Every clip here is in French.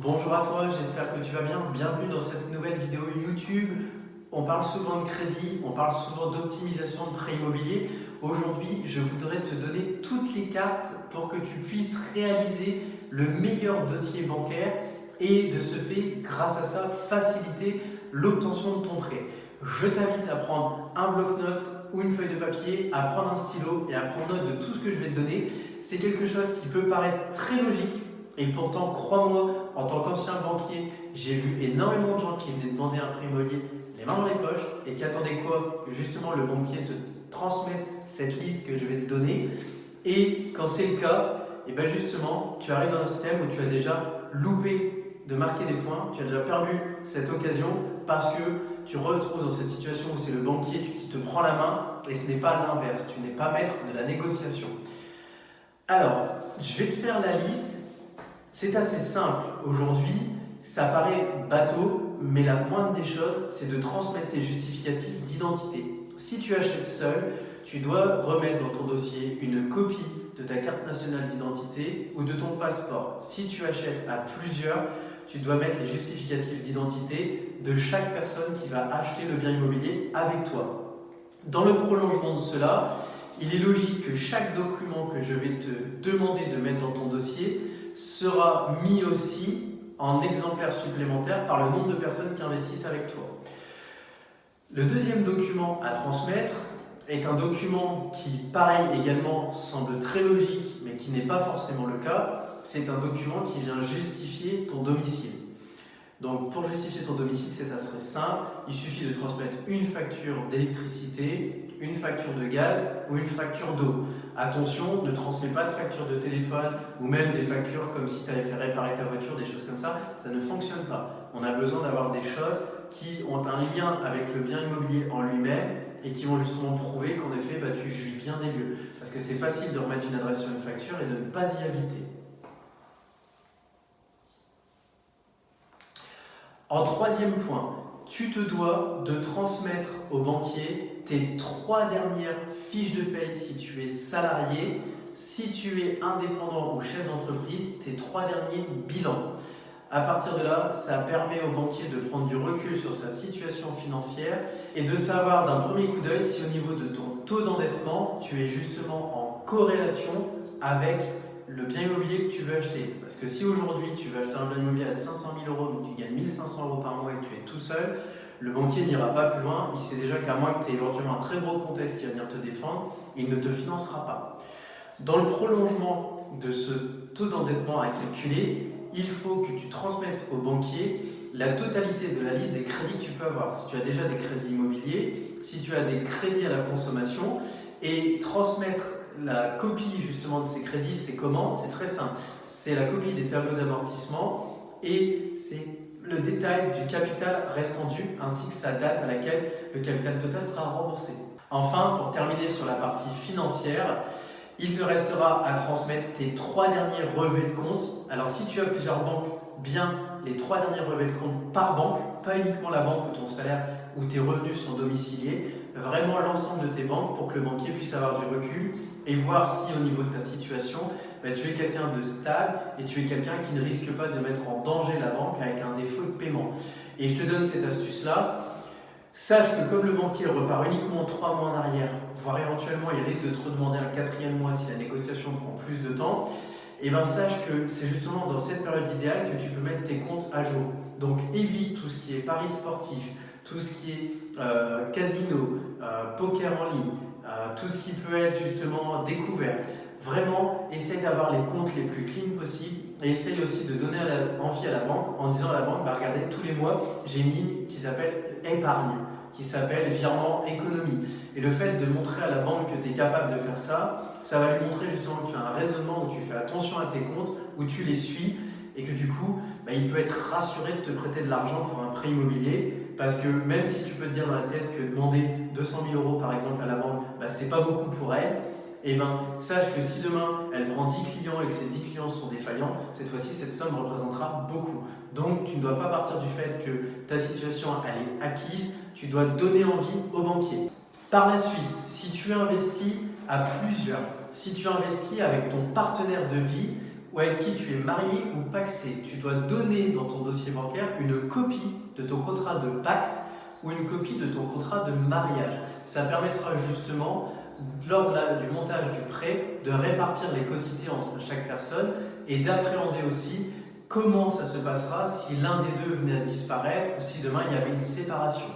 Bonjour à toi, j'espère que tu vas bien. Bienvenue dans cette nouvelle vidéo YouTube. On parle souvent de crédit, on parle souvent d'optimisation de prêt immobilier. Aujourd'hui, je voudrais te donner toutes les cartes pour que tu puisses réaliser le meilleur dossier bancaire et de ce fait, grâce à ça, faciliter l'obtention de ton prêt. Je t'invite à prendre un bloc-notes ou une feuille de papier, à prendre un stylo et à prendre note de tout ce que je vais te donner. C'est quelque chose qui peut paraître très logique. Et pourtant, crois-moi, en tant qu'ancien banquier, j'ai vu énormément de gens qui venaient demander un prêt immobilier les mains dans les poches et qui attendaient quoi? Que justement le banquier te transmette cette liste que je vais te donner. Et quand c'est le cas, et ben justement, tu arrives dans un système où tu as déjà loupé de marquer des points, tu as déjà perdu cette occasion parce que tu retrouves dans cette situation où c'est le banquier qui te prend la main et ce n'est pas l'inverse, tu n'es pas maître de la négociation. Alors, je vais te faire la liste. C'est assez simple aujourd'hui, ça paraît bateau, mais la moindre des choses, c'est de transmettre tes justificatifs d'identité. Si tu achètes seul, tu dois remettre dans ton dossier une copie de ta carte nationale d'identité ou de ton passeport. Si tu achètes à plusieurs, tu dois mettre les justificatifs d'identité de chaque personne qui va acheter le bien immobilier avec toi. Dans le prolongement de cela, il est logique que chaque document que je vais te demander de mettre dans ton dossier sera mis aussi en exemplaire supplémentaire par le nombre de personnes qui investissent avec toi. Le deuxième document à transmettre est un document qui, pareil également, semble très logique, mais qui n'est pas forcément le cas. C'est un document qui vient justifier ton domicile. Donc pour justifier ton domicile, c'est assez simple. Il suffit de transmettre une facture d'électricité, une facture de gaz ou une facture d'eau. Attention, ne transmets pas de facture de téléphone ou même des factures comme si tu avais fait réparer ta voiture, des choses comme ça ne fonctionne pas. On a besoin d'avoir des choses qui ont un lien avec le bien immobilier en lui-même et qui vont justement prouver qu'en effet tu jouis bien des lieux. Parce que c'est facile de remettre une adresse sur une facture et de ne pas y habiter. En troisième point, tu te dois de transmettre au banquier tes 3 dernières fiches de paye si tu es salarié, si tu es indépendant ou chef d'entreprise, tes 3 derniers bilans. À partir de là, ça permet au banquier de prendre du recul sur sa situation financière et de savoir d'un premier coup d'œil si au niveau de ton taux d'endettement, tu es justement en corrélation avec le bien immobilier que tu veux acheter. Parce que si aujourd'hui tu veux acheter un bien immobilier à 500 000 euros, mais tu gagnes 1 500 euros par mois et que tu es tout seul, le banquier n'ira pas plus loin. Il sait déjà qu'à moins que tu aies éventuellement un très gros contexte qui va venir te défendre, il ne te financera pas. Dans le prolongement de ce taux d'endettement à calculer, il faut que tu transmettes au banquier la totalité de la liste des crédits que tu peux avoir. Si tu as déjà des crédits immobiliers, si tu as des crédits à la consommation, et transmettre la copie justement de ces crédits, c'est comment? C'est très simple. C'est la copie des tableaux d'amortissement et c'est le détail du capital restant dû ainsi que sa date à laquelle le capital total sera remboursé. Enfin, pour terminer sur la partie financière, il te restera à transmettre tes 3 derniers relevés de compte. Alors si tu as plusieurs banques, bien les 3 derniers relevés de compte par banque, pas uniquement la banque où ton salaire ou tes revenus sont domiciliés, vraiment l'ensemble de tes banques pour que le banquier puisse avoir du recul et voir si au niveau de ta situation, tu es quelqu'un de stable et tu es quelqu'un qui ne risque pas de mettre en danger la banque avec un défaut de paiement. Et je te donne cette astuce-là. Sache que comme le banquier repart uniquement 3 mois en arrière, voire éventuellement il risque de te redemander un 4e mois si la négociation prend plus de temps, et sache que c'est justement dans cette période idéale que tu peux mettre tes comptes à jour. Donc évite tout ce qui est paris sportifs, tout ce qui est casino, poker en ligne, tout ce qui peut être justement découvert. Vraiment, essaye d'avoir les comptes les plus clean possibles et essaye aussi de donner envie à la banque en disant à la banque, regardez, tous les mois, j'ai une ligne qui s'appelle épargne, qui s'appelle virement économie. Et le fait de montrer à la banque que tu es capable de faire ça, ça va lui montrer justement que tu as un raisonnement où tu fais attention à tes comptes, où tu les suis et que du coup, il peut être rassuré de te prêter de l'argent pour un prêt immobilier parce que même si tu peux te dire dans la tête que demander 200 000 euros par exemple à la banque, c'est pas beaucoup pour elle, sache que si demain elle prend 10 clients et que ces 10 clients sont défaillants, cette fois-ci cette somme représentera beaucoup. Donc tu ne dois pas partir du fait que ta situation elle est acquise, tu dois donner envie au banquier. Par la suite, si tu investis à plusieurs, si tu investis avec ton partenaire de vie ou avec qui tu es marié ou pacsé. Tu dois donner dans ton dossier bancaire une copie de ton contrat de Pacs ou une copie de ton contrat de mariage. Ça permettra justement, lors du montage du prêt, de répartir les quotités entre chaque personne et d'appréhender aussi comment ça se passera si l'un des deux venait à disparaître ou si demain il y avait une séparation.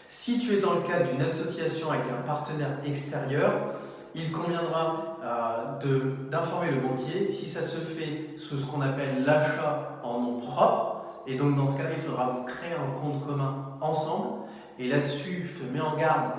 Si tu es dans le cadre d'une association avec un partenaire extérieur, il conviendra d'informer le banquier si ça se fait sous ce qu'on appelle l'achat en nom propre. Et donc dans ce cas-là, il faudra vous créer un compte commun ensemble. Et là-dessus, je te mets en garde,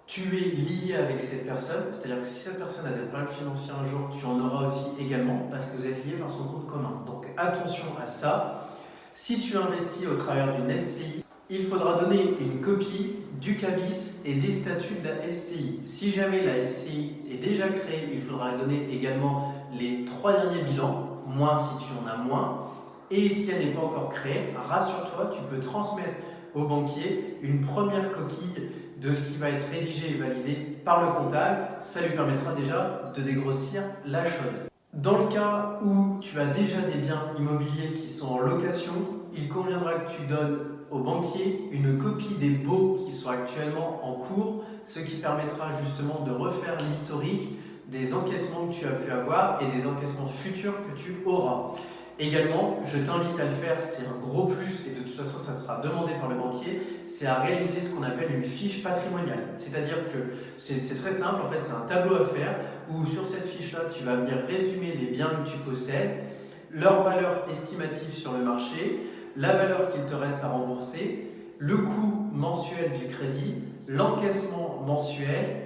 tu es lié avec cette personne. C'est-à-dire que si cette personne a des problèmes financiers un jour, tu en auras aussi également parce que vous êtes liés par son compte commun. Donc attention à ça. Si tu investis au travers d'une SCI, il faudra donner une copie du CABIS et des statuts de la SCI. Si jamais la SCI est déjà créée, il faudra donner également les 3 derniers bilans, moins si tu en as moins. Et si elle n'est pas encore créée, rassure-toi, tu peux transmettre au banquier une première coquille de ce qui va être rédigé et validé par le comptable. Ça lui permettra déjà de dégrossir la chose. Dans le cas où tu as déjà des biens immobiliers qui sont en location, il conviendra que tu donnes au banquier une copie des baux qui sont actuellement en cours, ce qui permettra justement de refaire l'historique des encaissements que tu as pu avoir et des encaissements futurs que tu auras. Également, je t'invite à le faire, c'est un gros plus et de toute façon ça sera demandé par le banquier, c'est à réaliser ce qu'on appelle une fiche patrimoniale. C'est-à-dire que c'est très simple, en fait c'est un tableau à faire où sur cette fiche-là tu vas venir résumer les biens que tu possèdes, leur valeur estimative sur le marché, la valeur qu'il te reste à rembourser, le coût mensuel du crédit, l'encaissement mensuel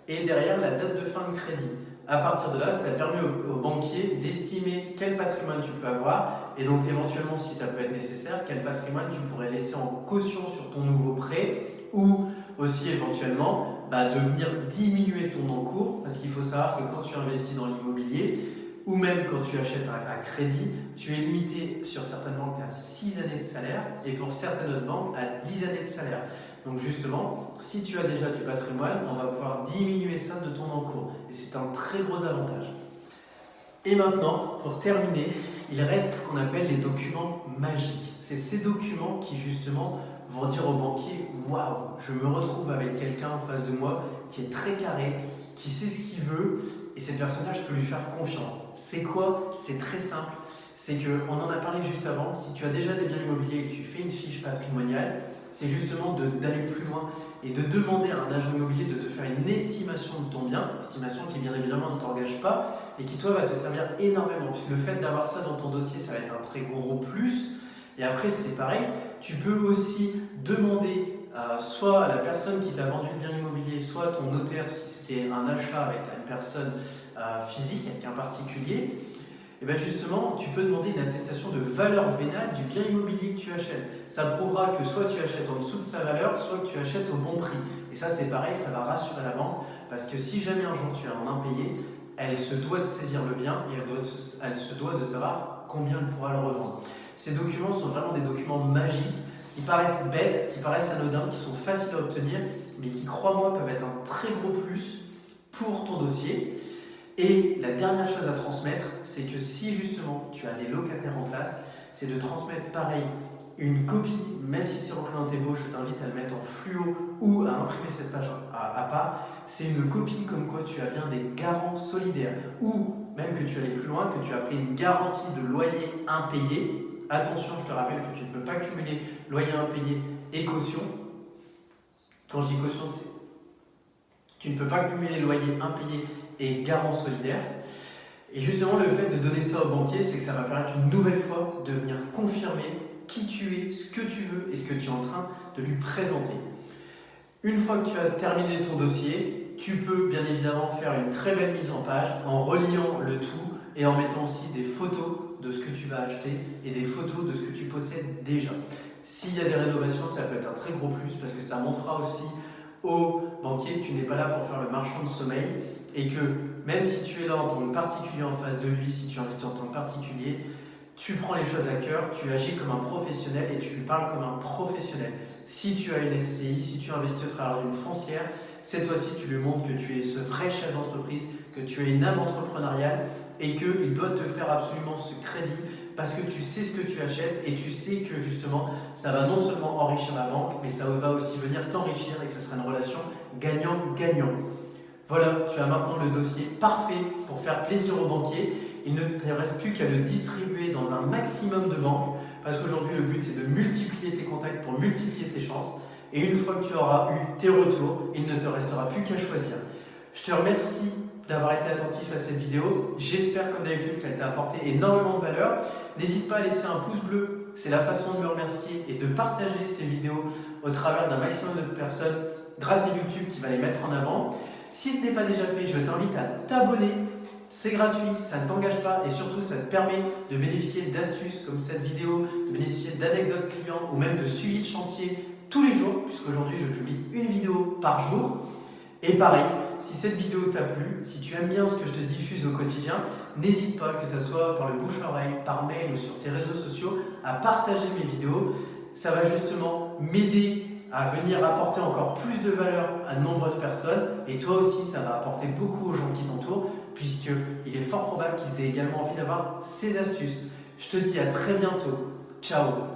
et derrière la date de fin de crédit. À partir de là, ça permet au banquier d'estimer quel patrimoine tu peux avoir et donc éventuellement, si ça peut être nécessaire, quel patrimoine tu pourrais laisser en caution sur ton nouveau prêt ou aussi éventuellement de venir diminuer ton encours parce qu'il faut savoir que quand tu investis dans l'immobilier ou même quand tu achètes à crédit, tu es limité sur certaines banques à 6 années de salaire et pour certaines autres banques à 10 années de salaire. Donc justement, si tu as déjà du patrimoine, on va pouvoir diminuer ça de ton encours. Et c'est un très gros avantage. Et maintenant, pour terminer, il reste ce qu'on appelle les documents magiques. C'est ces documents qui justement vont dire au banquier « Waouh, je me retrouve avec quelqu'un en face de moi qui est très carré, qui sait ce qu'il veut et cette personne-là, je peux lui faire confiance. » C'est quoi? C'est très simple. C'est qu'on en a parlé juste avant. Si tu as déjà des biens immobiliers et que tu fais une fiche patrimoniale, c'est justement d'aller plus loin et de demander à un agent immobilier de te faire une estimation de ton bien, estimation qui bien évidemment ne t'engage pas et qui toi va te servir énormément puisque le fait d'avoir ça dans ton dossier, ça va être un très gros plus. Et après c'est pareil, tu peux aussi demander soit à la personne qui t'a vendu le bien immobilier, soit à ton notaire si c'était un achat avec une personne physique, avec un particulier, et bien justement, tu peux demander une attestation de valeur vénale du bien immobilier que tu achètes. Ça prouvera que soit tu achètes en dessous de sa valeur, soit que tu achètes au bon prix. Et ça, c'est pareil, ça va rassurer la banque, parce que si jamais un jour tu as un impayé, elle se doit de saisir le bien et elle se doit de savoir combien elle pourra le revendre. Ces documents sont vraiment des documents magiques, qui paraissent bêtes, qui paraissent anodins, qui sont faciles à obtenir, mais qui, crois-moi, peuvent être un très gros plus pour ton dossier. Et la dernière chose à transmettre, c'est que si justement tu as des locataires en place, c'est de transmettre pareil une copie, même si c'est repris dans tes baux, je t'invite à le mettre en fluo ou à imprimer cette page à part. C'est une copie comme quoi tu as bien des garants solidaires ou même que tu allais plus loin, que tu as pris une garantie de loyer impayé. Attention, je te rappelle que tu ne peux pas cumuler loyer impayé et caution. Quand je dis caution, c'est tu ne peux pas cumuler loyer impayé et garant solidaire. Et justement, le fait de donner ça au banquier, c'est que ça va permettre une nouvelle fois de venir confirmer qui tu es, ce que tu veux et ce que tu es en train de lui présenter. Une fois que tu as terminé ton dossier, tu peux bien évidemment faire une très belle mise en page en reliant le tout et en mettant aussi des photos de ce que tu vas acheter et des photos de ce que tu possèdes déjà. S'il y a des rénovations, ça peut être un très gros plus parce que ça montrera aussi au banquier que tu n'es pas là pour faire le marchand de sommeil et que même si tu es là en tant que particulier en face de lui, si tu investis en tant que particulier, tu prends les choses à cœur, tu agis comme un professionnel et tu lui parles comme un professionnel. Si tu as une SCI, si tu investis au travers d'une foncière, cette fois-ci tu lui montres que tu es ce vrai chef d'entreprise, que tu as une âme entrepreneuriale et qu'il doit te faire absolument ce crédit parce que tu sais ce que tu achètes et tu sais que justement ça va non seulement enrichir la banque, mais ça va aussi venir t'enrichir et que ça sera une relation gagnant-gagnant. Voilà, tu as maintenant le dossier parfait pour faire plaisir aux banquiers. Il ne te reste plus qu'à le distribuer dans un maximum de banques parce qu'aujourd'hui le but c'est de multiplier tes contacts pour multiplier tes chances. Et une fois que tu auras eu tes retours, il ne te restera plus qu'à choisir. Je te remercie d'avoir été attentif à cette vidéo. J'espère comme d'habitude qu'elle t'a apporté énormément de valeur. N'hésite pas à laisser un pouce bleu, c'est la façon de me remercier et de partager ces vidéos au travers d'un maximum de personnes grâce à YouTube qui va les mettre en avant. Si ce n'est pas déjà fait, je t'invite à t'abonner. C'est gratuit, ça ne t'engage pas et surtout ça te permet de bénéficier d'astuces comme cette vidéo, de bénéficier d'anecdotes clients ou même de suivi de chantier tous les jours, puisqu'aujourd'hui je publie une vidéo par jour. Et pareil, si cette vidéo t'a plu, si tu aimes bien ce que je te diffuse au quotidien, n'hésite pas, que ce soit par le bouche-oreille, par mail ou sur tes réseaux sociaux, à partager mes vidéos. Ça va justement m'aider à venir apporter encore plus de valeur à de nombreuses personnes. Et toi aussi, ça va apporter beaucoup aux gens qui t'entourent, puisqu'il est fort probable qu'ils aient également envie d'avoir ces astuces. Je te dis à très bientôt. Ciao!